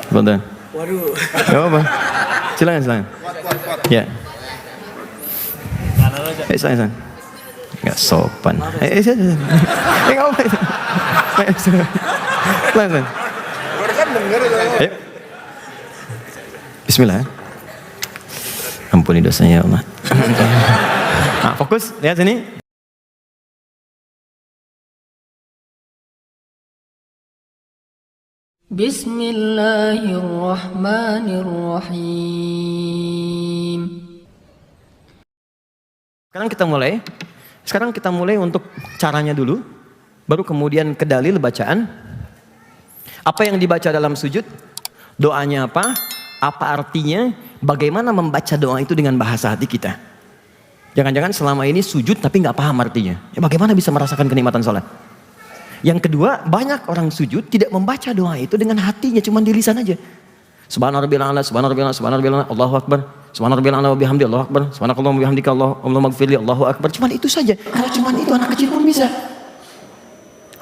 Betul. Waduh. Gak apa-apa. Silakan. Ya. Silakan. Gak sopan. Silakan. Gak apa-apa. Silakan. Bismillah. Ampuni dosanya ya Allah. Nah, fokus, lihat sini. Bismillahirrahmanirrahim. Sekarang kita mulai untuk caranya dulu, baru kemudian ke dalil bacaan. Apa yang dibaca dalam sujud, doanya apa artinya, bagaimana membaca doa itu dengan bahasa hati kita. Jangan-jangan selama ini sujud tapi nggak paham artinya. Ya, bagaimana bisa merasakan kenikmatan sholat? Yang kedua, banyak orang sujud tidak membaca doa itu dengan hatinya, cuma di lisan aja. Subhanarabbiyal a'la, Allahu akbar. Subhanarabbiyal a'la wa bihamdi, Allahu akbar. Subhanakallahumma wa bihamdika, Allahumma ighfirli, Allahu akbar. Cuma itu saja. Kalau cuma itu anak kecil pun bisa.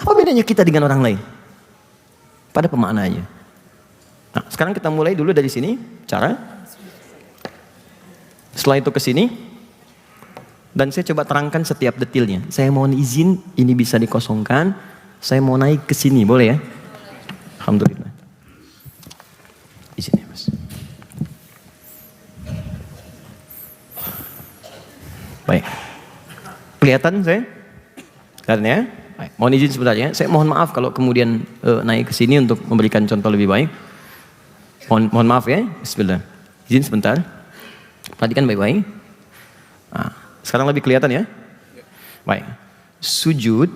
Apa bedanya kita dengan orang lain? Pada pemaknaannya. Nah, sekarang kita mulai dulu dari sini cara. Setelah itu ke sini. Dan saya coba terangkan setiap detailnya. Saya mohon izin ini bisa dikosongkan. Saya mau naik ke sini, boleh ya? Alhamdulillah. Izin ya, Mas. Baik. Kelihatan saya? Kelihatan ya? Baik. Mohon izin sebentar ya. Saya mohon maaf kalau kemudian naik ke sini untuk memberikan contoh lebih baik. Mohon maaf ya. Bismillah. Izin sebentar. Perhatikan baik-baik. Nah, sekarang lebih kelihatan ya? Baik. Sujud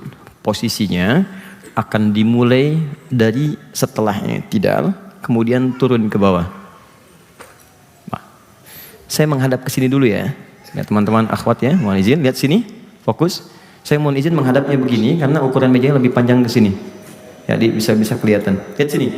posisinya akan dimulai dari setelah i'tidal, kemudian turun ke bawah. Nah, saya menghadap ke sini dulu ya. Ya teman-teman akhwat ya, mohon izin lihat sini, fokus. Saya mohon izin menghadapnya begini karena ukuran mejanya lebih panjang ke sini. Jadi bisa kelihatan. Lihat sini.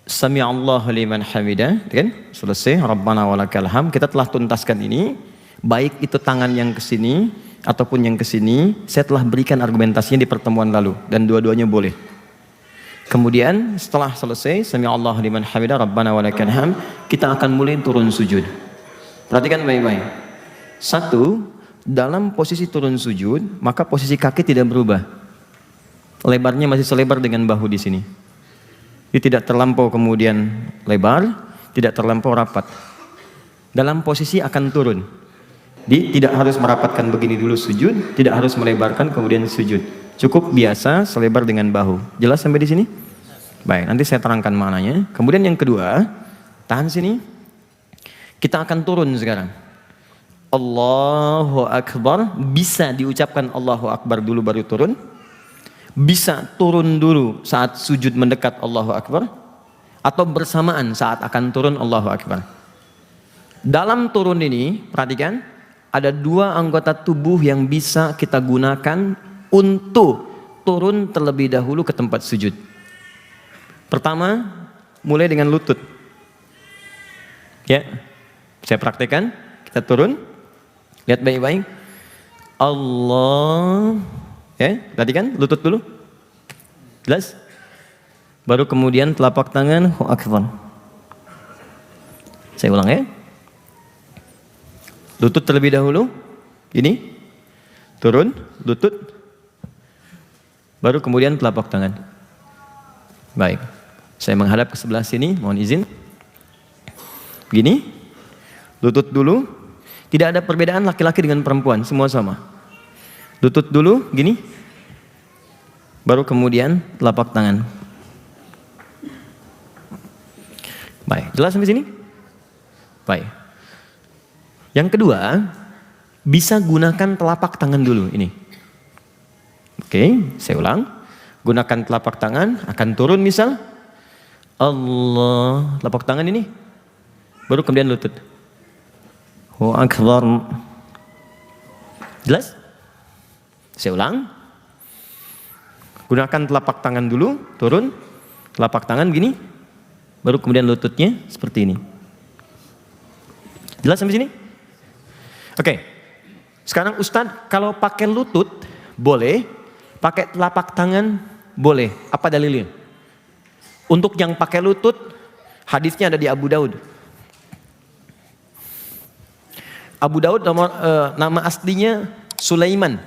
Sami'allahu liman hamidah, kan? Selesai. Rabbana walakal hamd. Kita telah tuntaskan ini. Baik itu tangan yang ke sini ataupun yang ke sini, saya telah berikan argumentasinya di pertemuan lalu dan dua-duanya boleh. Kemudian setelah selesai Sami'allahu liman hamidah Rabbana walakal hamd, kita akan mulai turun sujud. Perhatikan baik-baik. Satu, dalam posisi turun sujud, maka posisi kaki tidak berubah. Lebarnya masih selebar dengan bahu di sini. Ini tidak terlampau kemudian lebar, tidak terlampau rapat. Dalam posisi akan turun. Tidak harus merapatkan begini dulu sujud, tidak harus melebarkan kemudian sujud. Cukup biasa selebar dengan bahu. Jelas sampai di sini? Baik, nanti saya terangkan maknanya. Kemudian yang kedua, tahan sini. Kita akan turun sekarang. Allahu Akbar, bisa diucapkan Allahu Akbar dulu baru turun. Bisa turun dulu saat sujud mendekat Allahu Akbar. Atau bersamaan saat akan turun Allahu Akbar. Dalam turun ini, perhatikan. Ada dua anggota tubuh yang bisa kita gunakan untuk turun terlebih dahulu ke tempat sujud. Pertama, mulai dengan lutut. Ya, saya praktekkan. Kita turun. Lihat baik-baik. Allah. Ya, perhatikan lutut dulu. Jelas? Baru kemudian telapak tangan. Allahu Akbar. Saya ulang ya. Lutut terlebih dahulu, ini, turun, lutut, baru kemudian telapak tangan. Baik, saya menghadap ke sebelah sini, mohon izin. Gini, lutut dulu, tidak ada perbedaan laki-laki dengan perempuan, semua sama. Lutut dulu, gini, baru kemudian telapak tangan. Baik, jelas sampai sini? Baik. Yang kedua, bisa gunakan telapak tangan dulu ini. Oke, saya ulang. Gunakan telapak tangan, akan turun misal. Allah, telapak tangan ini. Baru kemudian lutut. Allahu Akbar. Jelas? Saya ulang. Gunakan telapak tangan dulu, turun. Telapak tangan gini. Baru kemudian lututnya seperti ini. Jelas sampai sini? Oke, sekarang Ustadz kalau pakai lutut boleh, pakai telapak tangan boleh. Apa dalilnya? Untuk yang pakai lutut, hadisnya ada di Abu Daud. Abu Daud nama aslinya Sulaiman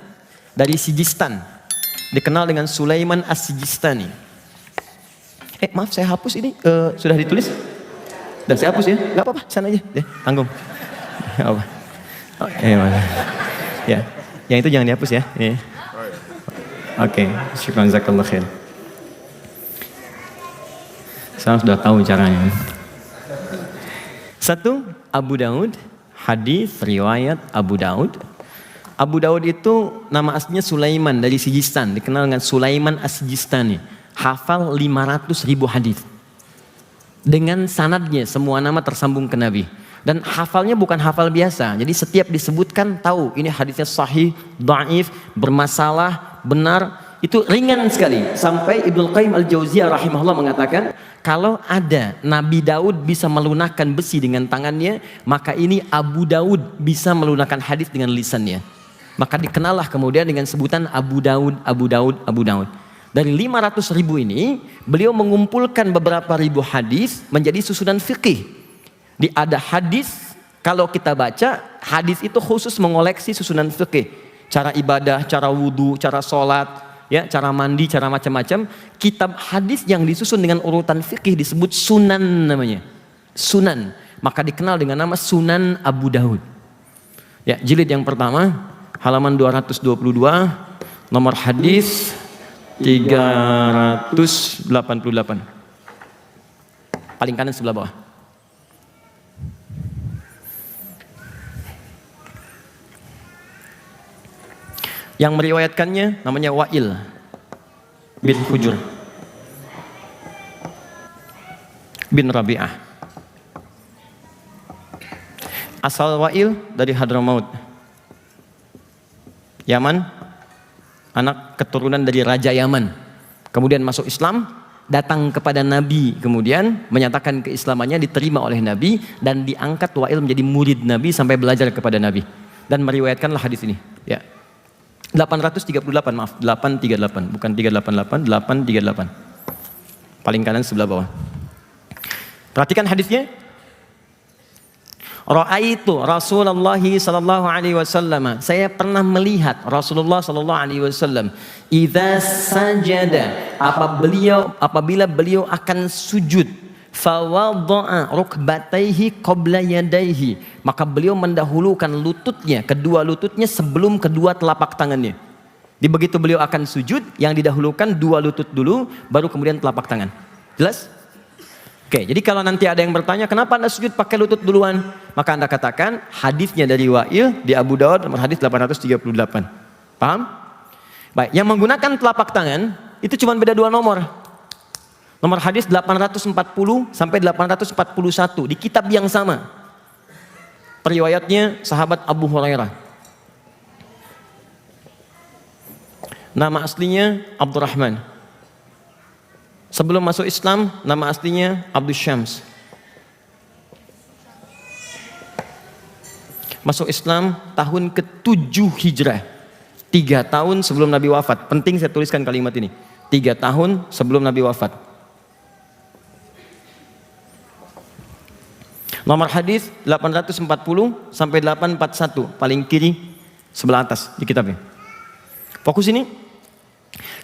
dari Sijistan. Dikenal dengan Sulaiman As-Sijistani. Maaf saya hapus ini. Sudah ditulis? Dan saya hapus ya? Gak apa-apa, sana aja. Tanggung. Gak apa. Ya, yang itu jangan dihapus ya. Oke, syukran jazakallah khair. Saya sudah tahu caranya. Satu, Abu Daud, hadis riwayat Abu Daud. Abu Daud itu nama aslinya Sulaiman dari Sijistan, dikenal dengan Sulaiman As-Sijistani. Hafal 500.000 hadis. Dengan sanadnya semua nama tersambung ke Nabi. Dan hafalnya bukan hafal biasa. Jadi setiap disebutkan tahu ini hadisnya sahih, dhaif, bermasalah, benar. Itu ringan sekali. Sampai Ibnu Qayyim Al-Jauziyah rahimahullah mengatakan, kalau ada Nabi Daud bisa melunakkan besi dengan tangannya, maka ini Abu Daud bisa melunakkan hadis dengan lisannya. Maka dikenallah kemudian dengan sebutan Abu Daud, Abu Daud, Abu Daud. Dari 500.000 ini, beliau mengumpulkan beberapa ribu hadis menjadi susunan fikih. Ada hadis, kalau kita baca, hadis itu khusus mengoleksi susunan fikih. Cara ibadah, cara wudhu, cara sholat, ya, cara mandi, cara macam-macam. Kitab hadis yang disusun dengan urutan fikih disebut sunan namanya. Sunan. Maka dikenal dengan nama Sunan Abu Daud. Ya, jilid yang pertama, halaman 222, nomor hadis 388. Paling kanan sebelah bawah. Yang meriwayatkannya namanya Wa'il bin Hujr bin Rabi'ah. Asal Wa'il dari Hadramaut, Yaman, anak keturunan dari Raja Yaman. Kemudian masuk Islam, datang kepada Nabi, kemudian menyatakan keislamannya, diterima oleh Nabi dan diangkat Wa'il menjadi murid Nabi sampai belajar kepada Nabi dan meriwayatkanlah hadis ini. Ya. 838, maaf, 838, bukan 388, 838. Paling kanan sebelah bawah. Perhatikan hadisnya. Ra'aitu Rasulullah sallallahu alaihi wasallam. Saya pernah melihat Rasulullah sallallahu alaihi wasallam idza sajada, apabila beliau akan sujud, fawadha'a rukbatayhi qabla yadayhi, maka beliau mendahulukan lututnya, kedua lututnya sebelum kedua telapak tangannya. Di begitu beliau akan sujud, yang didahulukan dua lutut dulu, baru kemudian telapak tangan. Jelas? Oke, jadi kalau nanti ada yang bertanya, kenapa Anda sujud pakai lutut duluan? Maka Anda katakan, hadisnya dari Wa'il di Abu Daud nomor hadis 838. Paham? Baik, yang menggunakan telapak tangan itu cuma beda dua nomor. Nomor hadis 840 sampai 841 di kitab yang sama. Periwayatnya sahabat Abu Hurairah. Nama aslinya Abdurrahman. Sebelum masuk Islam, nama aslinya Abdus Syams. Masuk Islam tahun ke-7 Hijrah. 3 tahun sebelum Nabi wafat. Penting saya tuliskan kalimat ini. 3 tahun sebelum Nabi wafat. Nomor hadis 840 sampai 841, paling kiri sebelah atas di kitabnya. Fokus ini.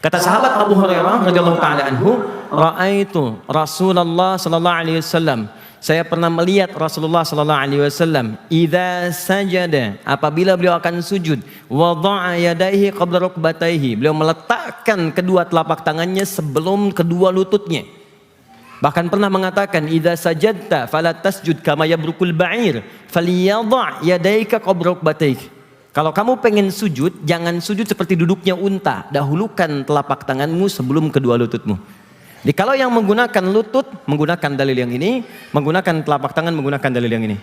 Kata sahabat Abu Hurairah radhiyallahu taala anhu, "Ra'aitu Rasulullah sallallahu alaihi wasallam." Saya pernah melihat Rasulullah sallallahu alaihi wasallam idza sajada, apabila beliau akan sujud, wada'a yadayhi qabla rukbatayhi, beliau meletakkan kedua telapak tangannya sebelum kedua lututnya. Bahkan pernah mengatakan, idza sajadta fala tasjud kama yabrukul ba'ir falyadha' yadayka qabla rukbatayk. Kalau kamu pengen sujud, jangan sujud seperti duduknya unta. Dahulukan telapak tanganmu sebelum kedua lututmu. Jadi kalau yang menggunakan lutut, menggunakan dalil yang ini. Menggunakan telapak tangan, menggunakan dalil yang ini.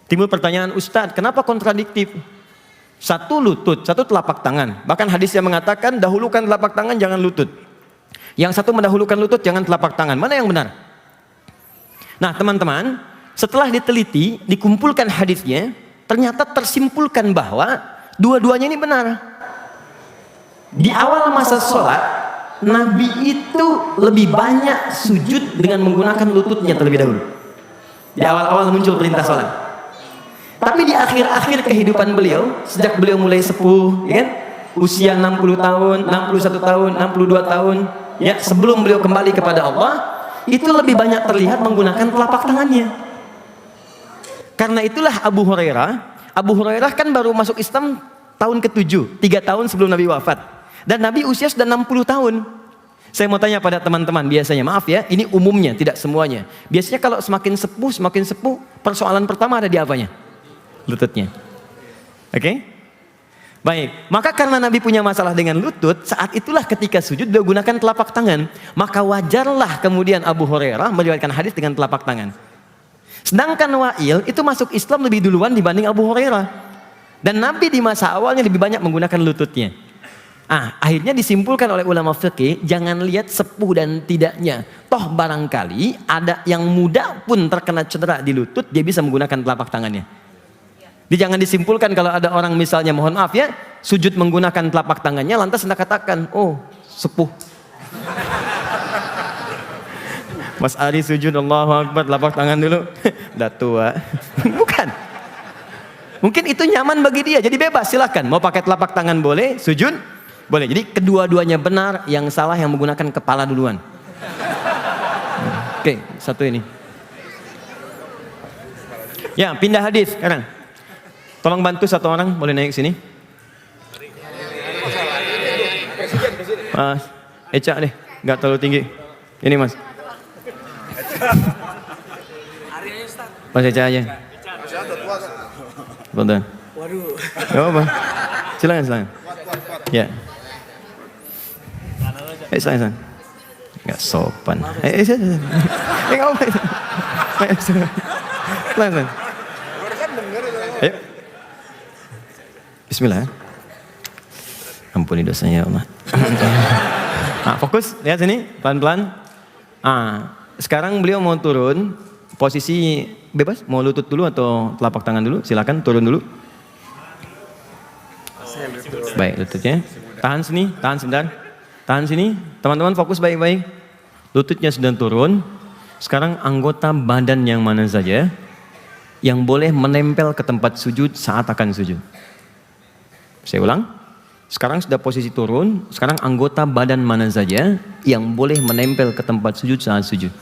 Timbul pertanyaan, Ustadz, kenapa kontradiktif? Satu lutut, satu telapak tangan. Bahkan hadis yang mengatakan, dahulukan telapak tangan, jangan lutut. Yang satu mendahulukan lutut, jangan telapak tangan. Mana yang benar? Nah teman-teman, setelah diteliti, dikumpulkan hadisnya, ternyata tersimpulkan bahwa dua-duanya ini benar. Di awal masa sholat, Nabi itu lebih banyak sujud dengan menggunakan lututnya terlebih dahulu. Di awal-awal muncul perintah salat. Tapi di akhir-akhir kehidupan beliau, sejak beliau mulai sepuh, ya kan? Usia 60 tahun, 61 tahun, 62 tahun, ya, sebelum beliau kembali kepada Allah, itu lebih banyak terlihat menggunakan telapak tangannya. Karena itulah Abu Hurairah kan baru masuk Islam tahun ke-7, 3 tahun sebelum Nabi wafat. Dan Nabi usia sudah 60 tahun. Saya mau tanya pada teman-teman, biasanya, maaf ya, ini umumnya, tidak semuanya. Biasanya kalau semakin sepuh, persoalan pertama ada di apanya? Lututnya. Oke? Baik, maka karena Nabi punya masalah dengan lutut, saat itulah ketika sujud dia gunakan telapak tangan. Maka wajarlah kemudian Abu Hurairah meriwayatkan hadis dengan telapak tangan. Sedangkan Wa'il itu masuk Islam lebih duluan dibanding Abu Hurairah. Dan Nabi di masa awalnya lebih banyak menggunakan lututnya. Akhirnya disimpulkan oleh ulama fikih, jangan lihat sepuh dan tidaknya. Toh barangkali ada yang muda pun terkena cedera di lutut, dia bisa menggunakan telapak tangannya. Jadi jangan disimpulkan kalau ada orang misalnya, mohon maaf ya, sujud menggunakan telapak tangannya, lantas Anda katakan, oh sepuh. Mas Ari sujud, Allahu Akbar, telapak tangan dulu, udah tua. Bukan. Mungkin itu nyaman bagi dia, jadi bebas, silahkan. Mau pakai telapak tangan boleh, sujud boleh. Jadi kedua-duanya benar, yang salah yang menggunakan kepala duluan. Oke, satu ini. Ya, pindah hadis sekarang. Tolong bantu satu orang, boleh naik sini. Mas, Eca deh, nggak terlalu tinggi. Ini mas. Mas Eca aja. Bentar. Waduh. Gak apa-apa. Silakan. Ya. Silakan. Nggak sopan. Nggak apa-apa. Silakan. Ayo. Bismillah. Ampuni dosanya ya Allah. Fokus, lihat sini, pelan-pelan. Sekarang beliau mau turun, posisi bebas, mau lutut dulu atau telapak tangan dulu, silakan turun dulu. Baik, lututnya. Tahan sini, tahan sebentar. Tahan sini, teman-teman fokus baik-baik. Lututnya sudah turun. Sekarang anggota badan yang mana saja yang boleh menempel ke tempat sujud saat akan sujud. Saya ulang, sekarang sudah posisi turun, sekarang anggota badan mana saja yang boleh menempel ke tempat sujud saat sujud.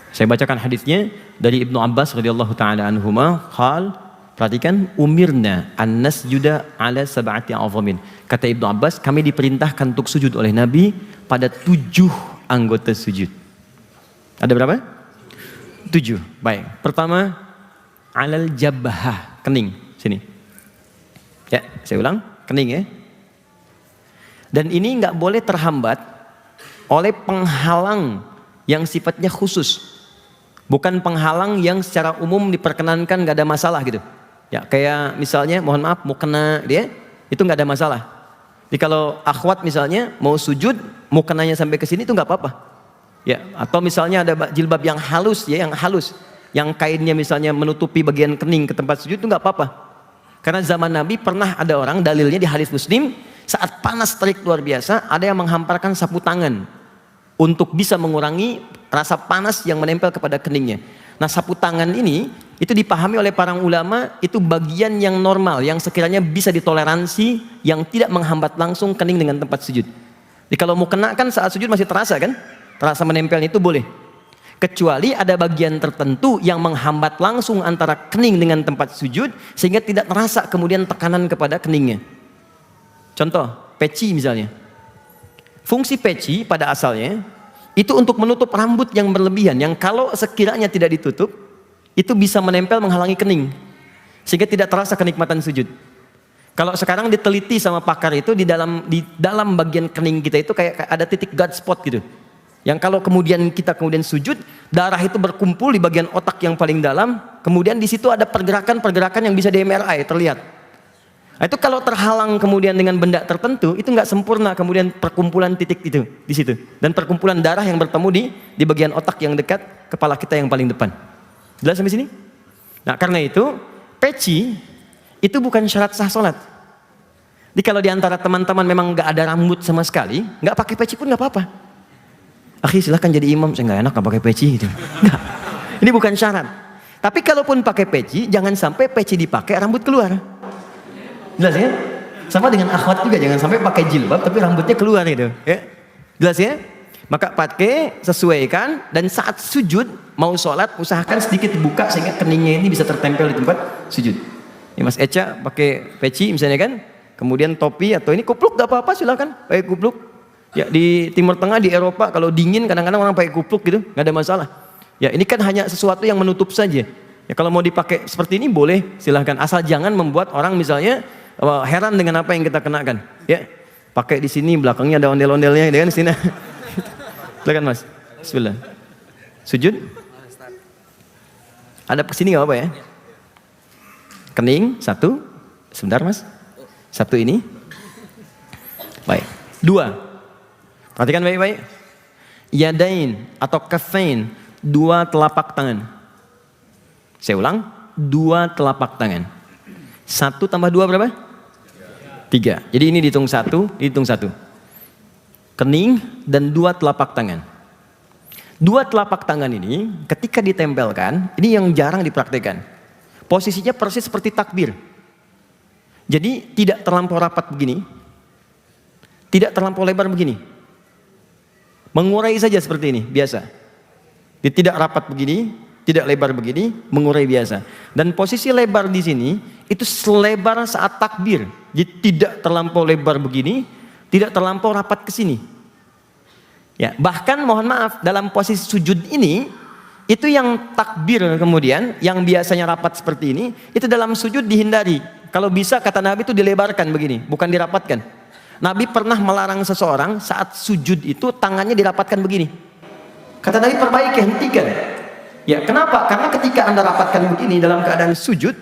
Saya bacakan hadisnya dari Ibnu Abbas radhiyallahu taala anhuma, qal, perhatikan, umirna an nasjuda ala sab'ati a'zamin. Kata Ibnu Abbas, kami diperintahkan untuk sujud oleh Nabi pada 7 anggota sujud. Ada berapa? 7. Baik. Pertama, alal jabhah, kening, sini. Ya, saya ulang, kening ya. Dan ini nggak boleh terhambat oleh penghalang yang sifatnya khusus. Bukan penghalang yang secara umum diperkenankan nggak ada masalah gitu. Ya, kayak misalnya, mohon maaf, mau kena dia, itu nggak ada masalah. Jadi kalau akhwat misalnya mau sujud, mau kenanya sampai ke sini itu nggak apa-apa. Ya, atau misalnya ada jilbab yang halus ya, yang kainnya misalnya menutupi bagian kening ke tempat sujud itu nggak apa-apa. Karena zaman Nabi pernah ada orang, dalilnya di hadis Muslim, saat panas terik luar biasa, ada yang menghamparkan sapu tangan untuk bisa mengurangi rasa panas yang menempel kepada keningnya. Nah, sapu tangan ini itu dipahami oleh para ulama itu bagian yang normal, yang sekiranya bisa ditoleransi, yang tidak menghambat langsung kening dengan tempat sujud. Jadi kalau mau kena kan saat sujud masih terasa kan? Terasa menempelnya itu boleh. Kecuali ada bagian tertentu yang menghambat langsung antara kening dengan tempat sujud sehingga tidak terasa kemudian tekanan kepada keningnya. Contoh, peci misalnya. Fungsi peci pada asalnya itu untuk menutup rambut yang berlebihan yang kalau sekiranya tidak ditutup itu bisa menempel menghalangi kening sehingga tidak terasa kenikmatan sujud. Kalau sekarang diteliti sama pakar itu di dalam bagian kening kita itu kayak ada titik God spot gitu. Yang kalau kemudian kita sujud, darah itu berkumpul di bagian otak yang paling dalam, kemudian di situ ada pergerakan-pergerakan yang bisa di MRI terlihat. Nah, itu kalau terhalang kemudian dengan benda tertentu, itu nggak sempurna kemudian perkumpulan titik itu di situ dan perkumpulan darah yang bertemu di bagian otak yang dekat kepala kita yang paling depan. Jelas sampai sini? Nah, karena itu peci itu bukan syarat sah sholat. Jadi kalau diantara teman-teman memang nggak ada rambut sama sekali, nggak pakai peci pun nggak apa-apa. Akhi silahkan jadi imam, saya nggak enak nggak pakai peci gitu. Nggak. Ini bukan syarat. Tapi kalaupun pakai peci, jangan sampai peci dipakai rambut keluar. Jelas ya? Sama dengan akhwat juga, jangan sampai pakai jilbab tapi rambutnya keluar gitu. Ya? Jelas ya? Maka pakai, sesuaikan, dan saat sujud mau sholat usahakan sedikit buka sehingga keningnya ini bisa tertempel di tempat sujud. Ya, Mas Eca pakai peci misalnya kan, kemudian topi atau ini kupluk gak apa-apa, silakan pakai kupluk. Ya di Timur Tengah, di Eropa kalau dingin kadang-kadang orang pakai kupluk gitu, nggak ada masalah. Ya ini kan hanya sesuatu yang menutup saja. Ya kalau mau dipakai seperti ini boleh, silahkan, asal jangan membuat orang misalnya heran dengan apa yang kita kenakan. Ya pakai di sini belakangnya ada ondel-ondelnya, dengan di sini. Silakan Mas. Bismillah. Sujud. Ada kesini nggak apa ya? Kening satu. Sebentar Mas. Satu ini. Baik. Dua. Perhatikan baik-baik. Yadain atau kafain, dua telapak tangan. Saya ulang, dua telapak tangan. Satu tambah dua berapa? Tiga. Jadi ini dihitung satu, dihitung satu. Kening dan dua telapak tangan. Dua telapak tangan ini ketika ditempelkan, ini yang jarang dipraktikkan. Posisinya persis seperti takbir. Jadi tidak terlampau rapat begini, tidak terlampau lebar begini. Mengurai saja seperti ini, biasa. Tidak rapat begini, tidak lebar begini, mengurai biasa. Dan posisi lebar di sini itu selebar saat takbir. Jadi tidak terlampau lebar begini, tidak terlampau rapat ke sini. Ya, bahkan mohon maaf dalam posisi sujud ini itu yang takbir kemudian yang biasanya rapat seperti ini, itu dalam sujud dihindari. Kalau bisa kata Nabi itu dilebarkan begini, bukan dirapatkan. Nabi pernah melarang seseorang saat sujud itu tangannya dirapatkan begini. Kata Nabi perbaiki, hentikan. Ya, kenapa? Karena ketika Anda rapatkan begini dalam keadaan sujud,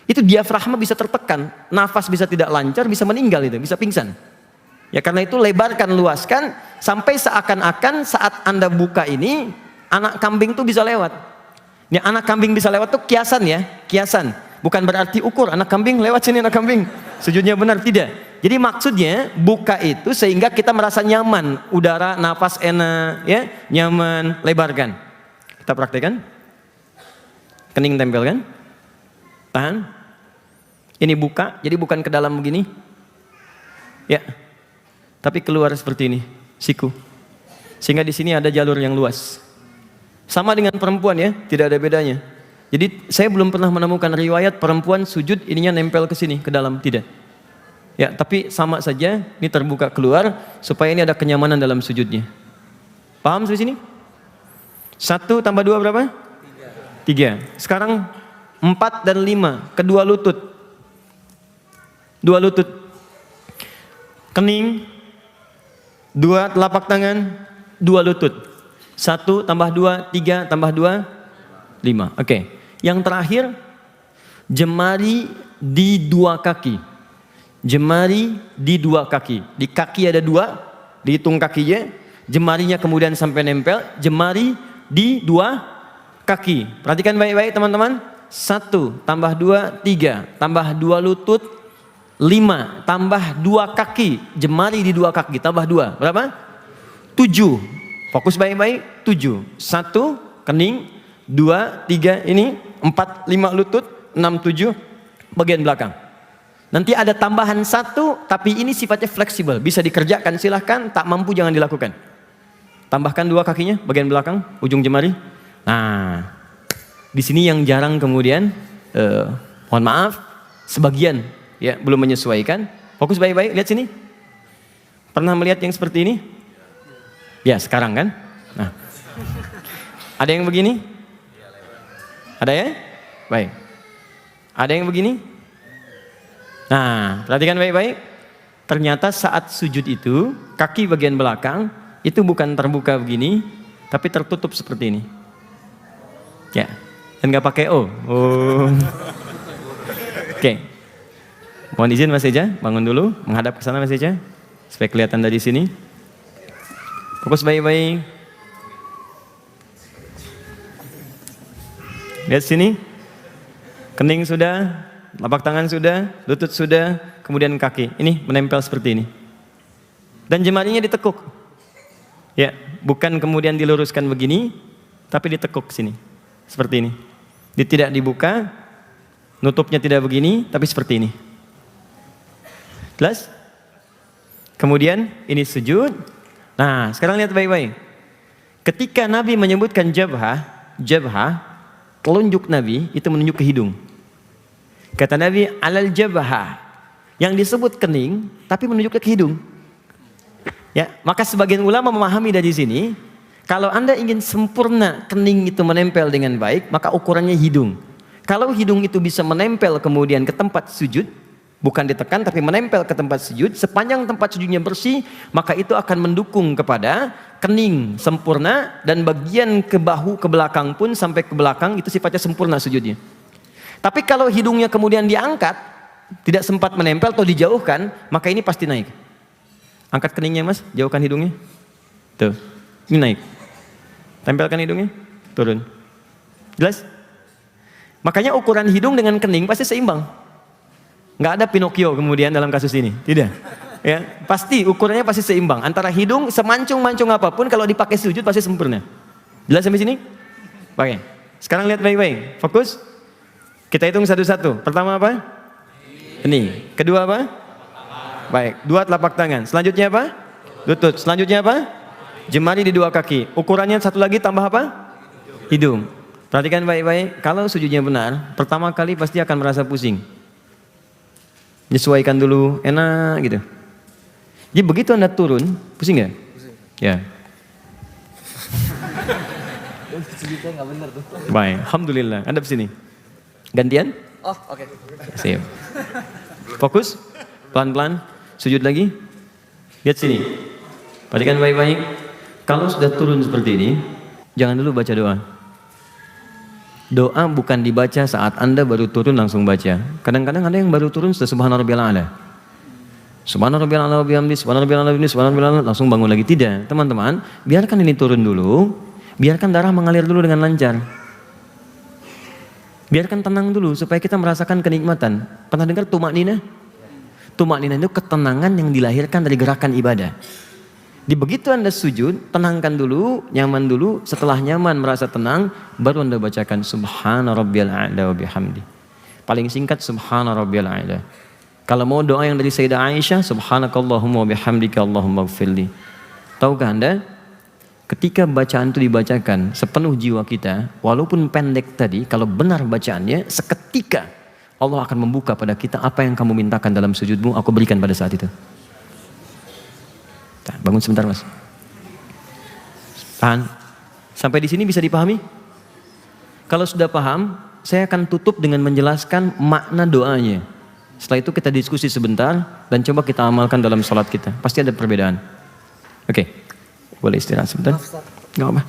itu diafragma bisa tertekan, nafas bisa tidak lancar, bisa meninggal itu, bisa pingsan. Ya karena itu lebarkan, luaskan sampai seakan-akan saat Anda buka ini anak kambing tuh bisa lewat. Ya anak kambing bisa lewat tuh kiasan ya, kiasan. Bukan berarti ukur anak kambing lewat sini anak kambing. Sujudnya benar, tidak. Jadi maksudnya buka itu sehingga kita merasa nyaman, udara, nafas enak, ya, nyaman, lebarkan. Kita praktekkan. Kening tempelkan. Tahan. Ini buka, jadi bukan ke dalam begini. Ya. Tapi keluar seperti ini, siku. Sehingga di sini ada jalur yang luas. Sama dengan perempuan ya, tidak ada bedanya. Jadi saya belum pernah menemukan riwayat perempuan sujud ininya nempel ke sini, ke dalam, tidak. Ya, tapi sama saja, ini terbuka keluar supaya ini ada kenyamanan dalam sujudnya. Paham sampai sini? 1 tambah 2 berapa? 3. Sekarang 4 dan 5, kedua lutut. Dua lutut. Kening, 2 telapak tangan, 2 lutut. 1 tambah 2, 3 tambah 2, 5. Oke. Yang terakhir, jemari di 2 kaki. Jemari di 2 kaki. Di kaki ada 2, dihitung kakinya. Jemarinya kemudian sampai nempel. Jemari di 2 kaki. Perhatikan baik-baik teman-teman. 1 tambah 2, 3 tambah 2 lutut, 5 tambah 2 kaki. Jemari di 2 kaki tambah 2. Berapa? 7. Fokus baik-baik. 7. 1 kening, 2, 3 ini, 4, 5 lutut, 6, 7 bagian belakang. Nanti ada tambahan 1, tapi ini sifatnya fleksibel, bisa dikerjakan silahkan, tak mampu jangan dilakukan. Tambahkan 2 kakinya, bagian belakang, ujung jemari. Nah, di sini yang jarang kemudian, mohon maaf, sebagian ya belum menyesuaikan. Fokus baik-baik, lihat sini. Pernah melihat yang seperti ini? Ya sekarang kan. Nah, ada yang begini? Ada ya? Baik. Ada yang begini? Nah, perhatikan baik-baik. Ternyata saat sujud itu, kaki bagian belakang itu bukan terbuka begini, tapi tertutup seperti ini. Ya, dan nggak pakai O. Oh. Oke. Mohon izin Mas Eja, bangun dulu, menghadap ke sana Mas Eja, supaya kelihatan dari sini. Fokus baik-baik. Lihat sini. Kening sudah, Telapak tangan sudah, lutut sudah, kemudian kaki. Ini menempel seperti ini. Dan jemarinya ditekuk. Ya, bukan kemudian diluruskan begini, tapi ditekuk sini. Seperti ini. Tidak dibuka, nutupnya tidak begini, tapi seperti ini. Jelas? Kemudian ini sujud. Nah, sekarang lihat baik-baik. Ketika Nabi menyebutkan jabhah, telunjuk Nabi itu menunjuk ke hidung. Kata Nabi, alal jabhah. Yang disebut kening, tapi menunjuk ke hidung. Ya, maka sebagian ulama memahami dari sini, kalau Anda ingin sempurna kening itu menempel dengan baik, maka ukurannya hidung. Kalau hidung itu bisa menempel kemudian ke tempat sujud, bukan ditekan tapi menempel ke tempat sujud, sepanjang tempat sujudnya bersih, maka itu akan mendukung kepada kening sempurna, dan bagian ke bahu ke belakang pun sampai ke belakang itu sifatnya sempurna sujudnya. Tapi kalau hidungnya kemudian diangkat, tidak sempat menempel atau dijauhkan, maka ini pasti naik. Angkat keningnya mas, jauhkan hidungnya. Tuh, ini naik. Tempelkan hidungnya, turun. Jelas? Makanya ukuran hidung dengan kening pasti seimbang. Nggak ada Pinocchio kemudian dalam kasus ini, tidak. Ya, pasti ukurannya pasti seimbang. Antara hidung semancung-mancung apapun, kalau dipakai sujud pasti sempurna. Jelas sampai sini? Oke. Sekarang lihat baik-baik. Fokus. Kita hitung satu-satu. Pertama apa? Ini. Kedua apa? Baik. 2 telapak tangan. Selanjutnya apa? Lutut. Selanjutnya apa? Jemari di 2 kaki. Ukurannya satu lagi tambah apa? Hidung. Perhatikan baik-baik. Kalau sujudnya benar, pertama kali pasti akan merasa pusing. Menyesuaikan dulu, enak gitu. Jadi begitu Anda turun, pusing nggak? Pusing. Ya. Baik, alhamdulillah. Anda kesini. Gantian? Oh, oke. Siap. Fokus, pelan-pelan, sujud lagi. Lihat sini. Perhatikan baik-baik. Kalau sudah turun seperti ini, jangan dulu baca doa. Doa bukan dibaca saat Anda baru turun langsung baca. Kadang-kadang ada yang baru turun sudah subhana rabbiyal a'la. Subhana rabbiyal a'la wa bihamdihi, subhana rabbiyal a'la wa bihamdihi, subhana rabbiyal a'la, langsung bangun lagi. Tidak, teman-teman, biarkan ini turun dulu. Biarkan darah mengalir dulu dengan lancar. Biarkan tenang dulu supaya kita merasakan kenikmatan. Pernah dengar tumakninah? Tumakninah itu ketenangan yang dilahirkan dari gerakan ibadah. Di begitu Anda sujud, tenangkan dulu, nyaman dulu. Setelah nyaman, merasa tenang, baru Anda bacakan subhana rabbiyal a'la wa bihamdi. Paling singkat subhana rabbiyal a'la. Kalau mau doa yang dari Sayyidah Aisyah, subhanakallahumma wa bihamdika Allahumma gfirli. Tahukah Anda, ketika bacaan itu dibacakan sepenuh jiwa kita, walaupun pendek tadi, kalau benar bacaannya, seketika Allah akan membuka pada kita apa yang kamu mintakan dalam sujudmu, aku berikan pada saat itu. Nah, bangun sebentar mas. Tahan. Sampai di sini bisa dipahami? Kalau sudah paham, saya akan tutup dengan menjelaskan makna doanya. Setelah itu kita diskusi sebentar dan coba kita amalkan dalam sholat kita. Pasti ada perbedaan. Oke. Boleh istirahat sebentar? Nggak apa.